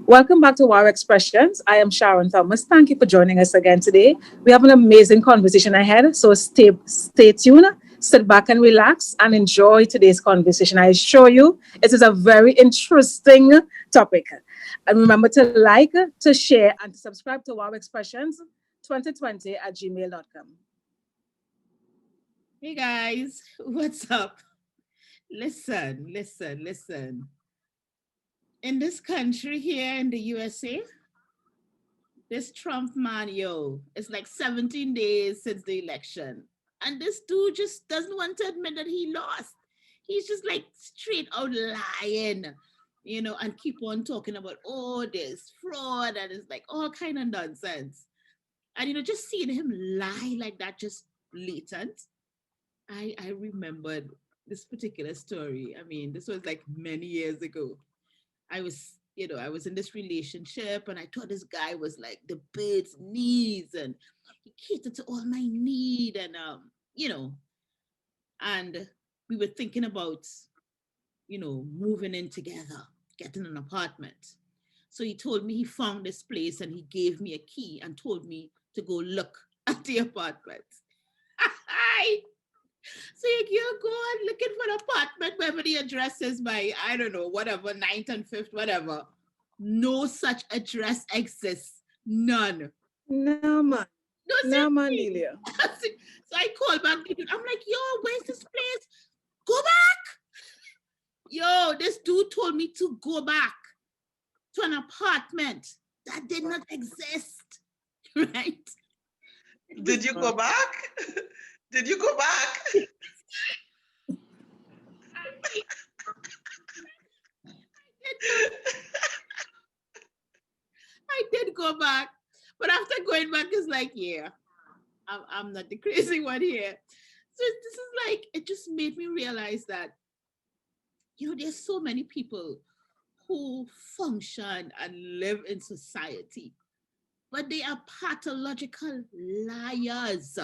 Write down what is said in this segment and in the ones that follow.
Welcome back to WoWexpressions. I am Sharon Thomas. Thank you for joining us again today. We have an amazing conversation ahead, so stay tuned, sit back and relax and enjoy today's conversation. I assure you, it is a very interesting topic. And remember to like, to share, and to subscribe to WoWexpressions 2020 at gmail.com. Hey guys, what's up? Listen. In this country here in the USA, this Trump man, yo, it's like 17 days since the election. And this dude just doesn't want to admit that he lost. He's just like straight out lying, and keep on talking about, oh, there's fraud and it's like all kind of nonsense. And, just seeing him lie like that, just blatant. I remembered this particular story. I mean, this was like many years ago. I was in this relationship and I thought this guy was like the bird's needs and he catered to all my need you know, and we were thinking about, moving in together, getting an apartment. So he told me he found this place and he gave me a key and told me to go look at the apartment. So you go and looking for an apartment, wherever the address is by, I don't know, whatever, 9th and 5th, whatever. No such address exists. None. No, man. No, No, man, seriously. Delia. So I called back. I'm like, yo, where's this place? Go back. Yo, this dude told me to go back to an apartment that did not exist. Right? Did you go back? Did you go back? I did go back, but after going back, it's like, yeah, I'm not the crazy one here. So this is like, it just made me realize that, there's so many people who function and live in society, but they are pathological liars.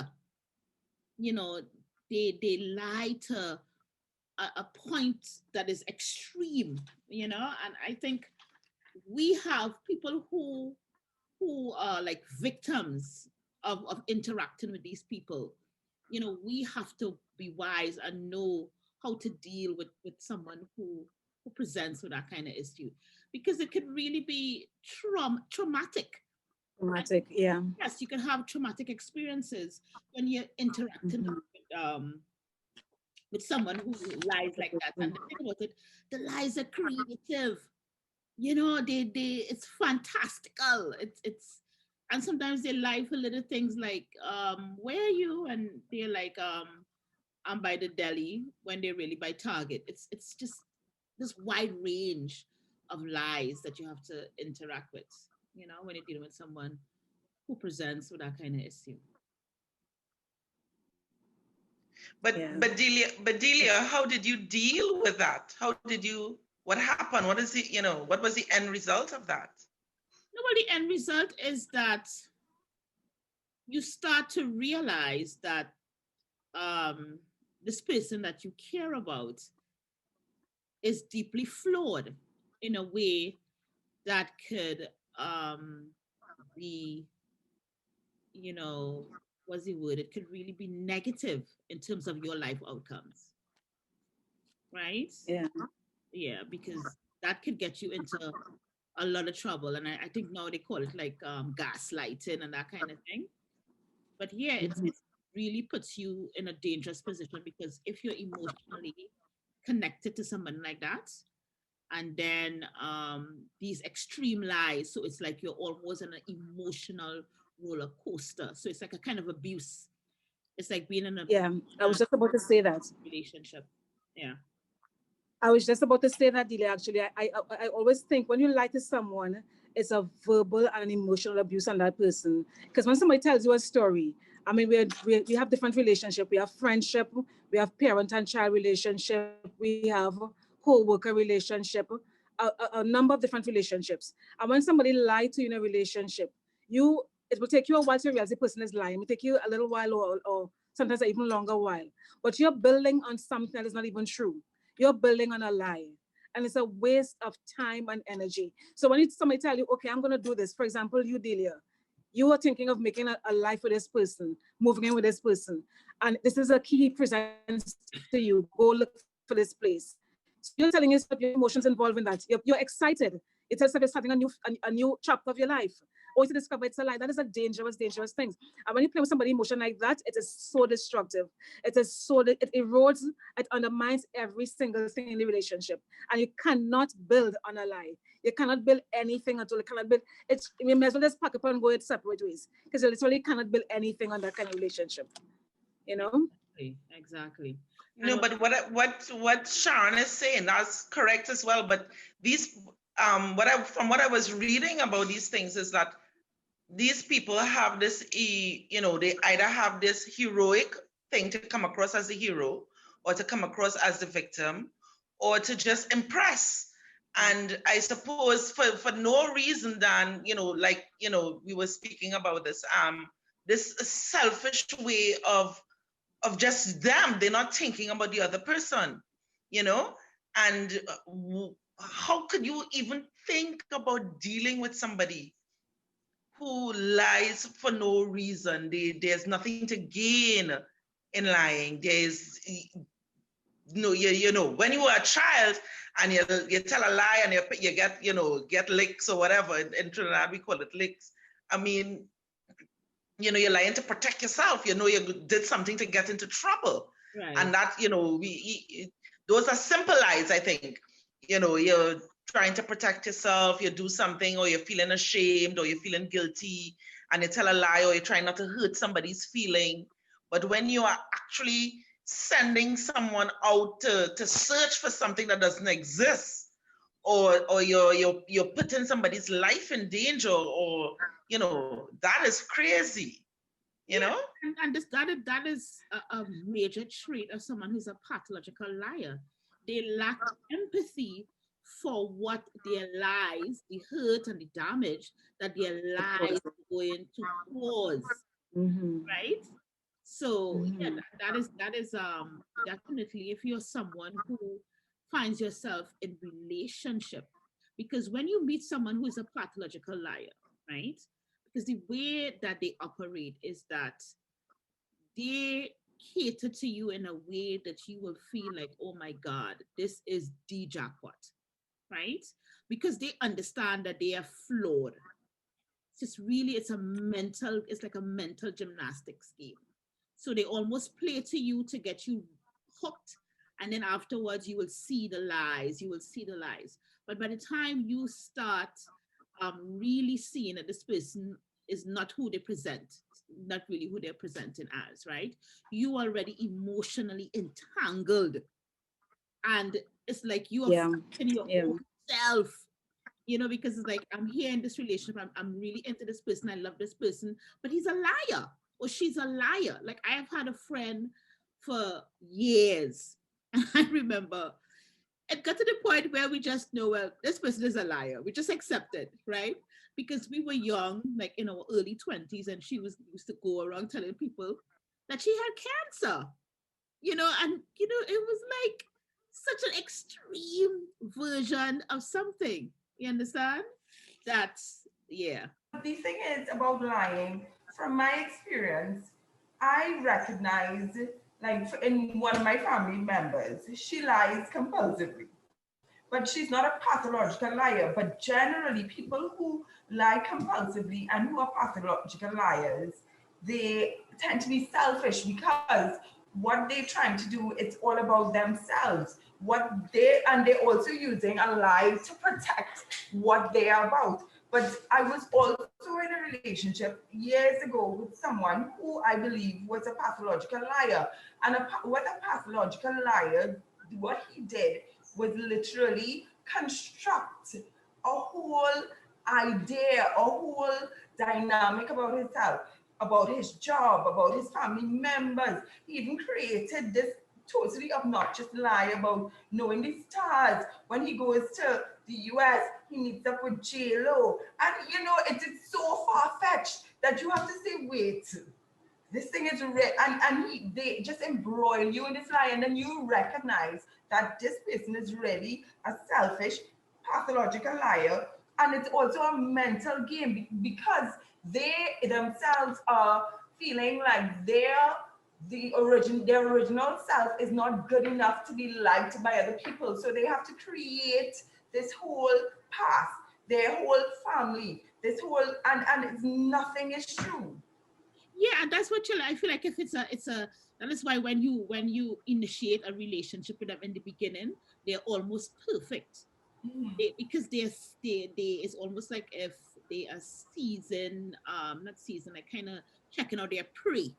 You know, they lie to a point that is extreme, and I think we have people who are like victims of interacting with these people. We have to be wise and know how to deal with someone who presents with that kind of issue, because it could really be traumatic. And Dramatic, yeah. yes, you can have traumatic experiences when you're interacting Mhm. with someone who lies like that. And the thing about it, the lies are creative. They it's fantastical. It's and sometimes they lie for little things like, where are you? And they're like, I'm by the deli, when they're really by Target. It's just this wide range of lies that you have to interact with, when you're dealing with someone who presents with that kind of issue. Yeah. But Delia, how did you deal with that? What happened? What was the end result of that? No, well, the end result is that you start to realize that, um, this person that you care about is deeply flawed in a way that could, be, you know, what's the word? It could really be negative in terms of your life outcomes, right? Yeah. Yeah, because that could get you into a lot of trouble. And I think now they call it like, gaslighting and that kind of thing. But yeah, Mhm. it really puts you in a dangerous position, because if you're emotionally connected to someone like that, and then, these extreme lies, so it's like you're almost on an emotional roller coaster. So it's like a kind of abuse. It's like being in a Yeah. I was just about to say that. relationship. Yeah. I was just about to say that, Delia. Actually, I always think when you lie to someone, it's a verbal and an emotional abuse on that person. Because when somebody tells you a story, I mean, we have different relationship. We have friendship, we have parent and child relationship, we have co-worker relationship, a number of different relationships. And when somebody lies to you in a relationship, it will take you a while to realize the person is lying. It will take you a little while, or sometimes even longer while. But you're building on something that is not even true. You're building on a lie. and it's a waste of time and energy. So when somebody tell you, okay, I'm going to do this, for example, you, Delia, you are thinking of making a life with this person, moving in with this person, and this is a key he presents to you. Go look for this place. So you're telling yourself your emotions involved in that. You're excited. You tell yourself you're starting a new chapter of your life. Only to discover it's a lie. That is a dangerous thing. And when you play with somebody's emotion like that, it is so destructive. It erodes, it undermines every single thing in the relationship. And you cannot build on a lie. You cannot build anything at all. You cannot build it's you may as well just pack up and go its separate ways. Because you literally cannot build anything on that kind of relationship. You know? Exactly. No, but what Sharon is saying, that's correct as well. But these from what I was reading about these things is that these people have this they either have this heroic thing to come across as a hero, or to come across as the victim, or to just impress. And I suppose for no reason than we were speaking about this selfish way of just them. They're not thinking about the other person, and how could you even think about dealing with somebody who lies for no reason? There's nothing to gain in lying. There's when you were a child and you tell a lie and you get licks or whatever. In Trinidad we call it licks. I mean, you're lying to protect yourself. You did something to get into trouble. Right. And that, those are simple lies, I think. You're trying to protect yourself, you do something, or you're feeling ashamed, or you're feeling guilty, and you tell a lie, or you're trying not to hurt somebody's feeling. But when you are actually sending someone out to search for something that doesn't exist, or you're putting somebody's life in danger, or that is crazy, And that is a major trait of someone who's a pathological liar. They lack empathy for what their lies, the hurt and the damage that their lies are going to cause. Right? So yeah, that is definitely, if you're someone who finds yourself in relationship, because when you meet someone who is a pathological liar, right? Because the way that they operate is that they cater to you in a way that you will feel like, oh my God, this is the jackpot, right? Because they understand that they are flawed. It's like a mental gymnastics game. So they almost play to you to get you hooked. And then afterwards, you will see the lies. But by the time you start really seeing that this person is not who they present, not really who they're presenting as, right? You already emotionally entangled. And it's like you are fighting your own self, because it's like, I'm here in this relationship. I'm really into this person. I love this person, but he's a liar or she's a liar. Like, I have had a friend for years. I remember it got to the point where we just know, well, this person is a liar. We just accept it, right? Because we were young, like in our early 20s, and she used to go around telling people that she had cancer, and, it was like such an extreme version of something. You understand? That's, yeah. The thing is about lying, from my experience, I recognize, like in one of my family members, she lies compulsively. But she's not a pathological liar. But generally, people who lie compulsively and who are pathological liars, they tend to be selfish because what they're trying to do, it's all about themselves. And they're also using a lie to protect what they are about. But I was also in a relationship years ago with someone who I believe was a pathological liar. And what a pathological liar, what he did was literally construct a whole idea, a whole dynamic about himself, about his job, about his family members. He even created this totally obnoxious lie about knowing the stars. When he goes to the US, he meets up with J-Lo. And it is so far-fetched that you have to say, wait, this thing is real, and they just embroil you in this lie, and then you recognize that this person is really a selfish, pathological liar, and it's also a mental game because they themselves are feeling like their original self is not good enough to be liked by other people, so they have to create this whole past, their whole family, this whole, and it's, nothing is true. Yeah, and that's what you like. I feel like if it's a that is why when you initiate a relationship with them in the beginning, they're almost perfect. Mhm. Because they it's almost like if they are season not season, like kind of checking out their prey.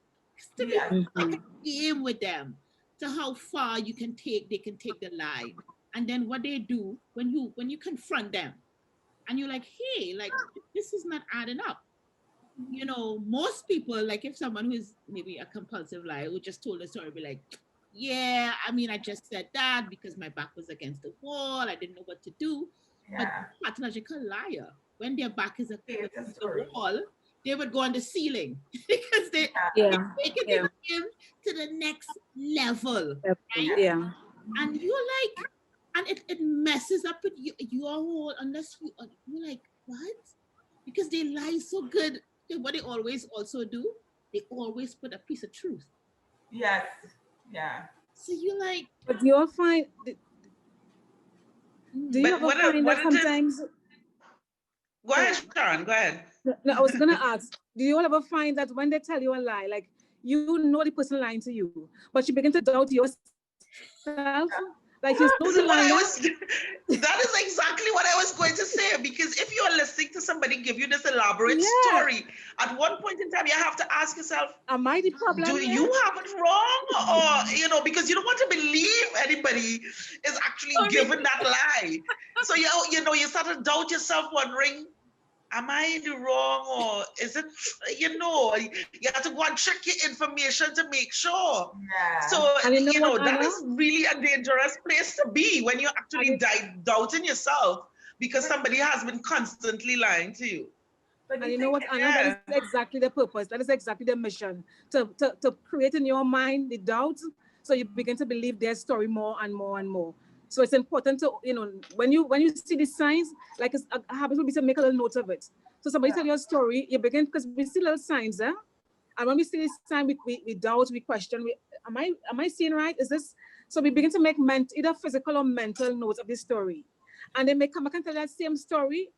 To be Yes. like a game with them, to how far they can take the lie. And then what they do when you confront them and you're like, hey, like this is not adding up. Most people, like if someone who is maybe a compulsive liar who just told a story, be like, yeah, I mean, I just said that because my back was against the wall. I didn't know what to do. But Yeah. pathological liar, when their back is Create a against the story. wall, they would go on the ceiling because they're Yeah. taking Yeah. the game to the next level, right? Yeah. Yeah. And you're like, and it messes up with your whole, unless you're like, what? Because they lie so good. What they always also do, they always put a piece of truth. Yes. Yeah. So you're like, But do you all find, do you mm, But ever find what that it is? sometimes, Go ahead, sorry, Sharon. Go ahead. no, I was gonna ask, do you all ever find that when they tell you a lie, like you know the person lying to you, but you begin to doubt yourself? Like you know the This lying is there? what I was. That is exactly what I was going to say. Because if you are listening to somebody give you this elaborate Yeah. story, at one point in time, you have to ask yourself, Am I the do problem you here? have it wrong, or because you don't want to believe anybody is actually sorry. given that lie. So you start to doubt yourself, wondering, am I in the wrong, or is it you have to go and check your information to make sure. Yeah. So And you know what, that Anna? is really a dangerous place to be when you're And actually doubting yourself because But somebody has been constantly lying to you. but And the you know thing what, is, Anna? That is Yeah. exactly the purpose. That is exactly the mission to create in your mind the doubt, so you begin to believe their story more and more and more. So it's important to when you see the signs, like a habit would be to make a little note of it. So somebody yeah, tell you a story, you begin because we see little signs, and when we see this sign, we doubt, we question. Am I seeing right? Is this? So we begin to make either physical or mental notes of this story, and they may come back and tell that same story,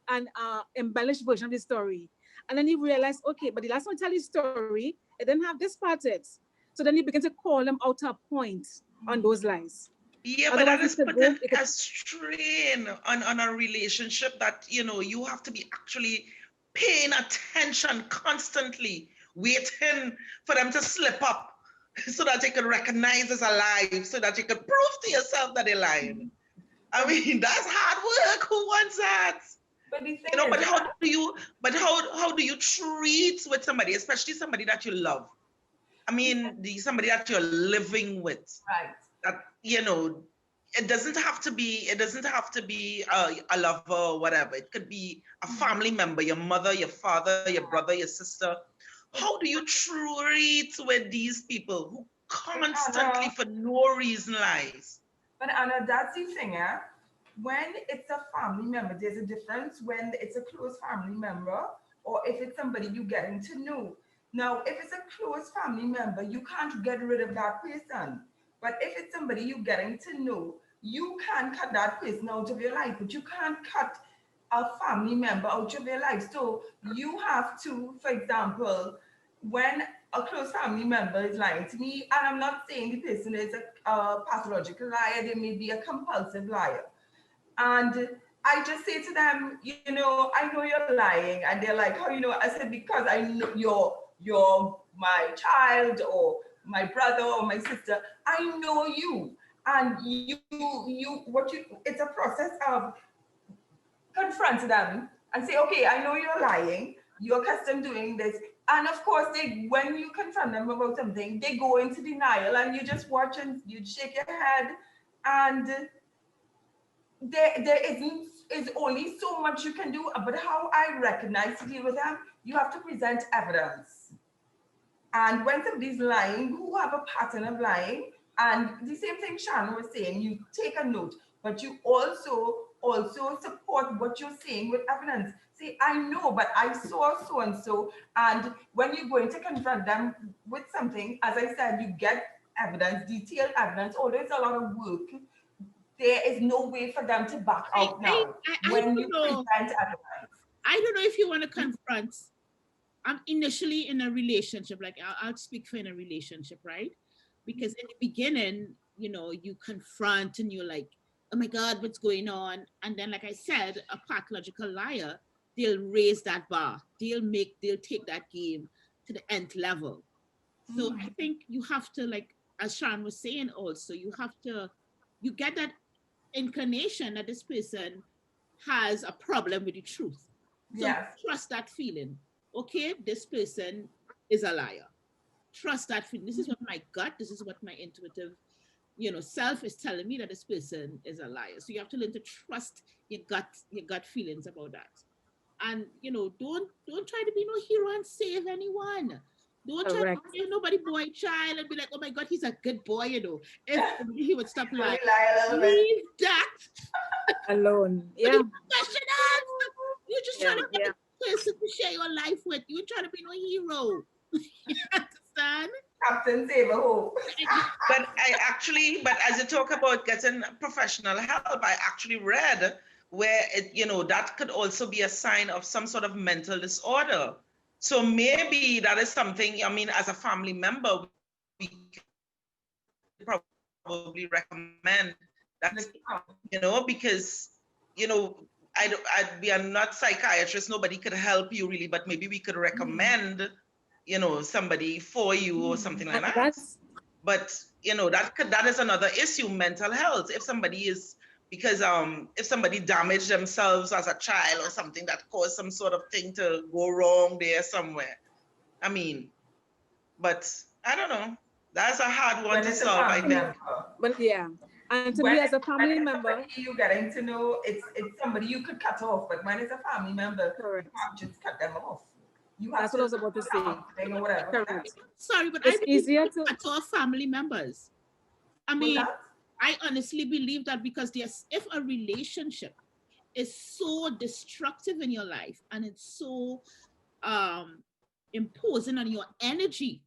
an embellished version of the story. And then you realize, okay, but the last one tell you story, it didn't have this part it. So then you begin to call them out to a point on those lies. Yeah, but Otherwise, that you is could go, putting you could, a strain on a relationship that you have to be actually paying attention constantly, waiting for them to slip up so that you can recognize as a lie, so that you can prove to yourself that they're lying. I but the, mean, that's hard work. Who wants that? but the thing is, But how do you treat with somebody, especially somebody that you love? I mean, somebody that you're living with, right. that it doesn't have to be a lover or whatever. It could be a family member, your mother, your father, your brother, your sister. But, How do you treat with these people who but constantly Anna, for no reason lies? but Anna, that's the thing, eh? When it's a family member, there's a difference when it's a close family member or if it's somebody you getting to know. Now, if it's a close family member, you can't get rid of that person. But if it's somebody you getting to know, you can cut that person out of your life, but you can't cut a family member out of your life. So you have to, for example, when a close family member is lying to me, and I'm not saying the person is a pathological liar, they may be a compulsive liar. And I just say to them, I know you're lying. And they're like, how you know? I said, because I know you're my child or my brother or my sister. I know you. And it's a process of confront them and say, okay, I know you're lying. You're accustomed doing this. And of course, when you confront them about something, they go into denial and you just watch and you shake your head. And there isn't is only so much you can do. But how I recognize to deal with them, you have to present evidence. And when somebody's lying, who have a pattern of lying, and the same thing Shannon was saying, you take a note, but you also support what you're saying with evidence. Say, I know, but I saw so and so. And when you're going to confront them with something, as I said, you get evidence, detailed evidence, although it's a lot of work. There is no way for them to back out now when you present evidence. I don't know if you want to confront. I'm initially in a relationship, like I'll speak for in a relationship, right? Because in the beginning, you know, you confront and you're like, oh my God, what's going on? And then, like I said, a pathological liar, they'll raise that bar. They'll take that game to the nth level. So I think you have to, like, as Sharon was saying also, you get that inclination that this person has a problem with the truth. So Yes. trust that feeling. Okay, this person is a liar. Trust that feeling. This is what my gut, this is what my intuitive, self is telling me, that this person is a liar. So you have to learn to trust your gut feelings about that. And don't try to be no hero and save anyone. Don't try to be nobody boy child and be like, oh my God, he's a good boy, If he would stop lying. Leave that alone. Yeah. You're just trying to get a person to share your life with. You're trying to be no hero. You understand? Captain Save-A-Ho. But as you talk about getting professional help, I actually read where that could also be a sign of some sort of mental disorder. So maybe that is something, as a family member, we could probably recommend that, because, we are not psychiatrists, nobody could help you really, but maybe we could recommend, somebody for you or something like that. But, that is another issue, mental health. If somebody is, because if somebody damaged themselves as a child or something that caused some sort of thing to go wrong there somewhere. But I don't know. That's a hard one to solve, I think. But yeah. And to me, as a family member, you're getting to know it's somebody you could cut off, but when it's a family member, correct, you can't just cut them off. That's what I was about to say. Or whatever. Correct. Sorry, but it's easier to cut off family members. I honestly believe that because if a relationship is so destructive in your life and it's so imposing on your energy,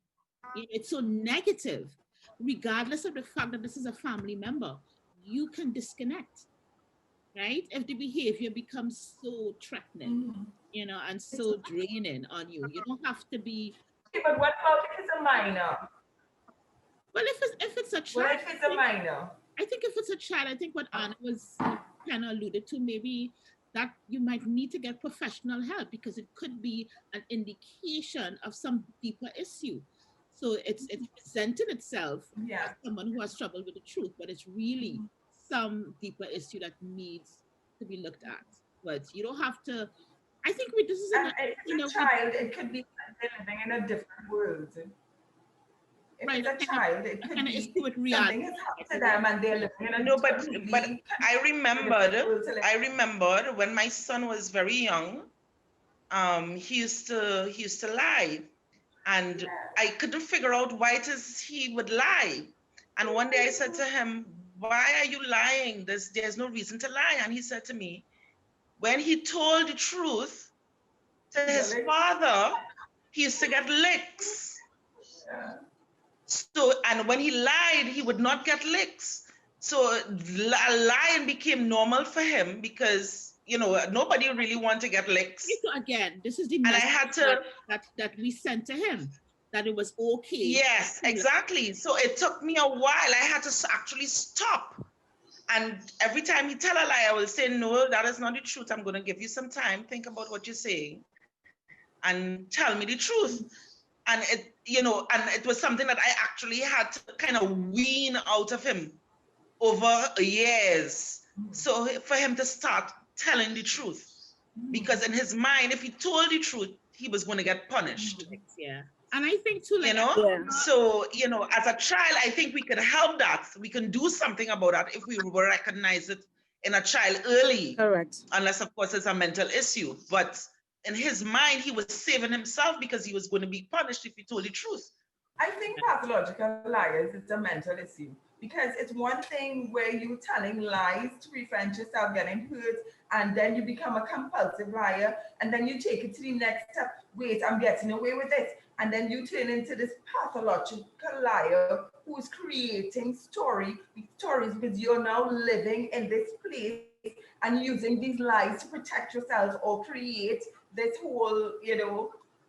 it's so negative, regardless of the fact that this is a family member, you can disconnect, right? If the behavior becomes so threatening, and so draining on you, you don't have to be. Okay, but what about if it's a minor? Well, if it's a child, what if it's a minor? I think if it's a child, I think what Anna was kind of alluded to, maybe that you might need to get professional help because it could be an indication of some deeper issue. So it's presenting itself as someone who has trouble with the truth, but it's really some deeper issue that needs to be looked at. But you don't have to. I think this is a child. It could be they're living in a different world. If it's a child, it could be something has happened to them and they're living in a but I remembered when my son was very young, he used to lie. And I couldn't figure out why it is he would lie. And one day I said to him, why are you lying? There's no reason to lie. And he said to me, when he told the truth to his father, he used to get licks. So, and when he lied, he would not get licks. So lying became normal for him because nobody really want to get licks. Again, this is the message I had to that we sent to him, that it was okay. Yes, exactly. So it took me a while. I had to actually stop. And every time he tell a lie, I will say, no, that is not the truth. I'm going to give you some time. Think about what you're saying and tell me the truth. And it was something that I actually had to kind of wean out of him over years. So for him to start telling the truth, because in his mind, if he told the truth, he was going to get punished. Yeah. And I think too, so, as a child, I think we could help that. We can do something about that if we recognize it in a child early. Correct. Unless, of course, it's a mental issue. But in his mind, he was saving himself because he was going to be punished if he told the truth. I think pathological liars is a mental issue because it's one thing where you're telling lies to prevent yourself getting hurt, and then you become a compulsive liar, and then you take it to the next step. Wait, I'm getting away with it. And then you turn into this pathological liar who's creating stories because you're now living in this place and using these lies to protect yourself or create this whole,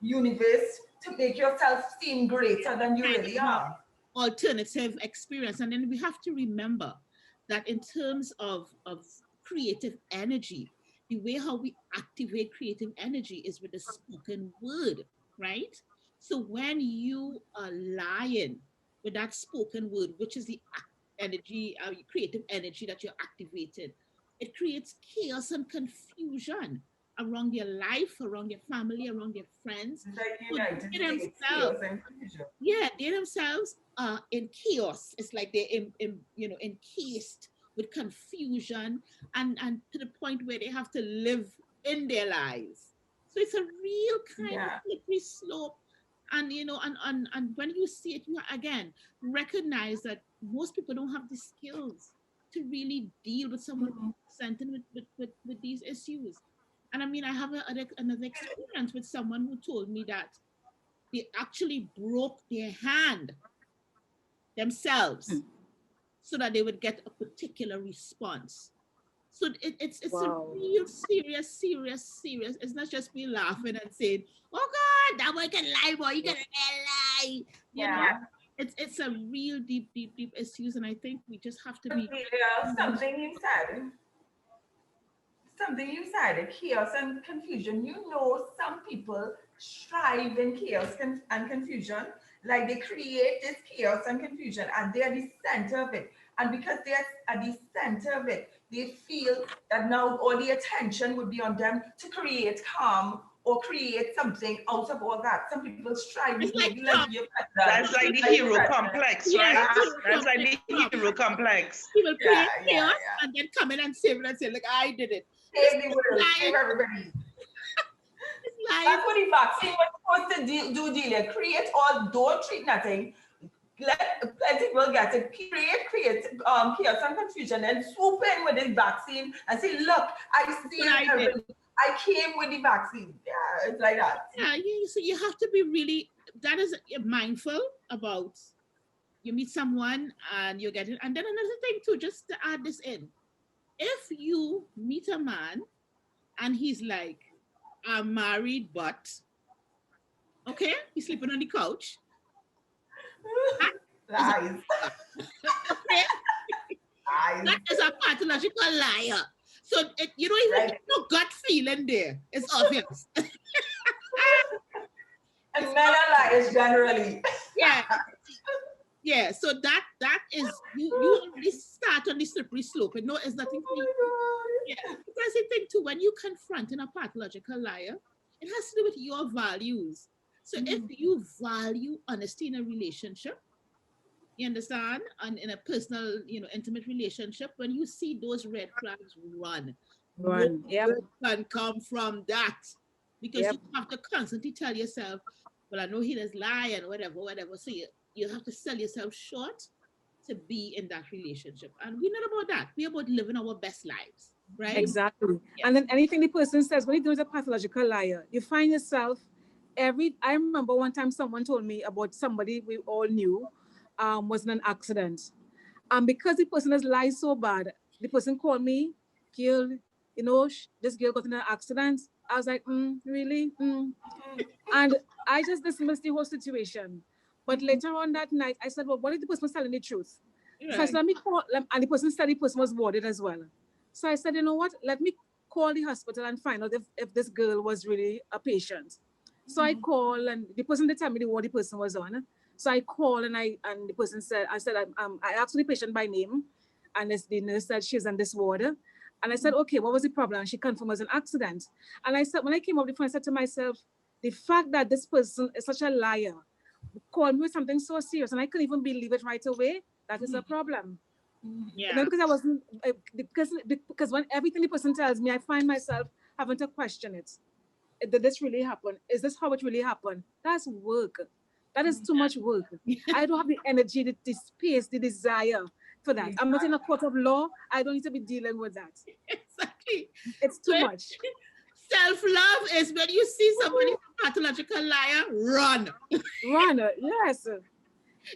universe to make yourself seem greater than you really are. Alternative experience. And then we have to remember that in terms of creative energy, the way how we activate creative energy is with the spoken word, right? So when you are lying with that spoken word, which is the energy, creative energy that you're activating, it creates chaos and confusion around your life, around your family, around your friends. It's like So United they States, themselves, chaos and confusion. yeah, they themselves are in chaos. It's like they're encased with confusion and to the point where they have to live in their lives. So it's a real kind of Yeah. slippery slope. And and when you see it, you again recognize that most people don't have the skills to really deal with someone Mhm. presenting with these issues. And I mean, I have another experience with someone who told me that they actually broke their hand themselves so that they would get a particular response. So it's a Wow. real serious. It's not just me laughing and saying, "Oh God, that boy can lie, boy. You can lie." Yeah. It's a real deep issues, and I think we just have to be. Yeah, something you said, chaos and confusion. Some people strive in chaos and confusion. Like they create this chaos and confusion and they're the center of it. And because they're at the center of it, they feel that now all the attention would be on them to create calm or create something out of all that. Some people strive, It's like maybe like Trump. your That's like the hero complex, Yeah, right? hero That's like complex. the hero complex. He will Yeah, create yeah, chaos yeah. and then come in and save it and say, "Look, I did it." Save the world, Lying, save everybody. lying. That's what the vaccine was supposed to do, Delia. Create all, don't treat nothing. Let plenty people get it. Create chaos and confusion and swoop in with the vaccine and say, look, I saved I did. everybody. I came with the vaccine. Yeah, it's like that. Yeah, so you have to be really, that is mindful about, you meet someone and you get it. And then another thing too, just to add this in, if you meet a man and he's like, "I'm married, but," okay, he's sleeping on the couch. That is Lies. okay, Lies. that is a pathological liar. So you don't even Right. get no gut feeling there. It's obvious. And men are liars generally. Yeah. Yeah, so that is you already start on the slippery slope, and no, it's nothing for you. Yeah, because I think too, when you confront in a pathological liar, it has to do with your values. So if you value honesty in a relationship, you understand, and in a personal, intimate relationship, when you see those red flags, run. No Run. Yep. good can come from that, because Yep. you have to constantly tell yourself, "Well, I know he does lie and whatever." So you have to sell yourself short to be in that relationship. And we're not about that. We're about living our best lives, right? Exactly. Yeah. And then anything the person says, when you do a pathological liar, you find yourself I remember one time someone told me about somebody we all knew was in an accident. And because the person has lied so bad, the person called me, "Girl, this girl got in an accident." I was like, really? And I just dismissed the whole situation. But later on that night, I said, "Well, what if the person was telling the truth?" So I said, Right. "Let me call," and the person said the person was warded as well. So I said, "You know what? Let me call the hospital and find out if this girl was really a patient." So I call, and the person did tell me the ward the person was on. So I called, and the person said, I asked the patient by name, and the nurse said she's on this ward. And I said, "Okay, what was the problem?" And she confirmed it was an accident. And I said, when I came up the phone, I said to myself, the fact that this person is such a liar, called me with something so serious, and I couldn't even believe it right away, that is a problem. Yeah. Because I wasn't, because when everything the person tells me, I find myself having to question it. Did this really happen? Is this how it really happened? That's work. That is too much work. I don't have the energy, the space, the desire for that. I'm not in a court of law. I don't need to be dealing with that. Exactly. It's too much. Self-love is when you see somebody a pathological liar, run. Run, yes.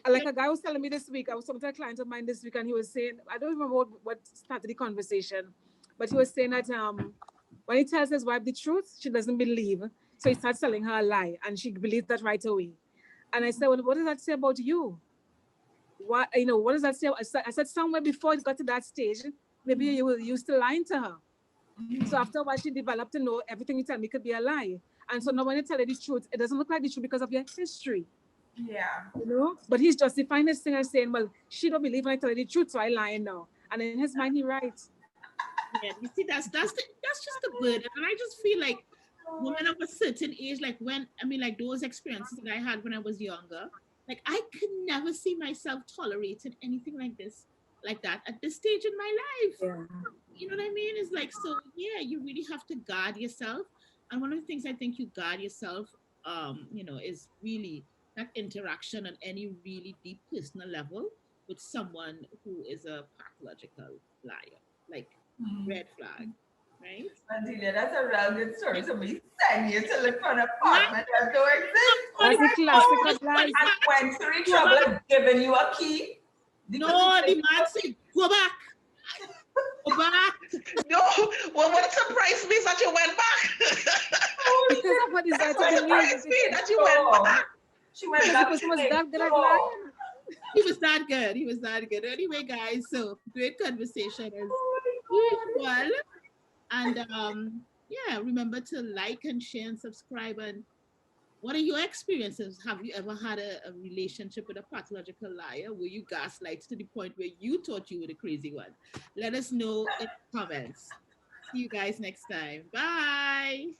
Like a guy was telling me this week, I was talking to a client of mine this week, and he was saying, I don't remember what started the conversation, but he was saying that when he tells his wife the truth, she doesn't believe. So he starts telling her a lie, and she believes that right away. And I said, well, what does that say about you? What what does that say? I said somewhere before it got to that stage, maybe you were used to lying to her. So after a while, she developed to know everything you tell me could be a lie. And so now when you tell her the truth, it doesn't look like the truth because of your history. Yeah. But he's justifying this thing and saying, well, she don't believe when I tell her the truth, so I lying now. And in his mind, he right. Yeah, you see, that's just the burden. And I just feel like women of a certain age, like like those experiences that I had when I was younger, like I could never see myself tolerating anything like this, like that at this stage in my life. Yeah. You know what I mean? It's like, so yeah, you really have to guard yourself. And one of the things I think you guard yourself, is really that interaction on any really deep personal level with someone who is a pathological liar, like red flag, right? Adelia, that's a real good story. So we send you to look for an Right? apartment that don't exist. That's a classic of life. And went through the trouble of giving you a key. No, the man said, go back. Go back. No, well, what surprised me is that you went back. Because of what desire to What believe. surprised me that you went back. She went Because the back. person was to that good at the lying. He was that good. He was that good. Anyway, guys, so great conversation as usual. And yeah, remember to like and share and subscribe. And what are your experiences? Have you ever had a relationship with a pathological liar? Were you gaslighted to the point where you thought you were the crazy one? Let us know in the comments. See you guys next time. Bye.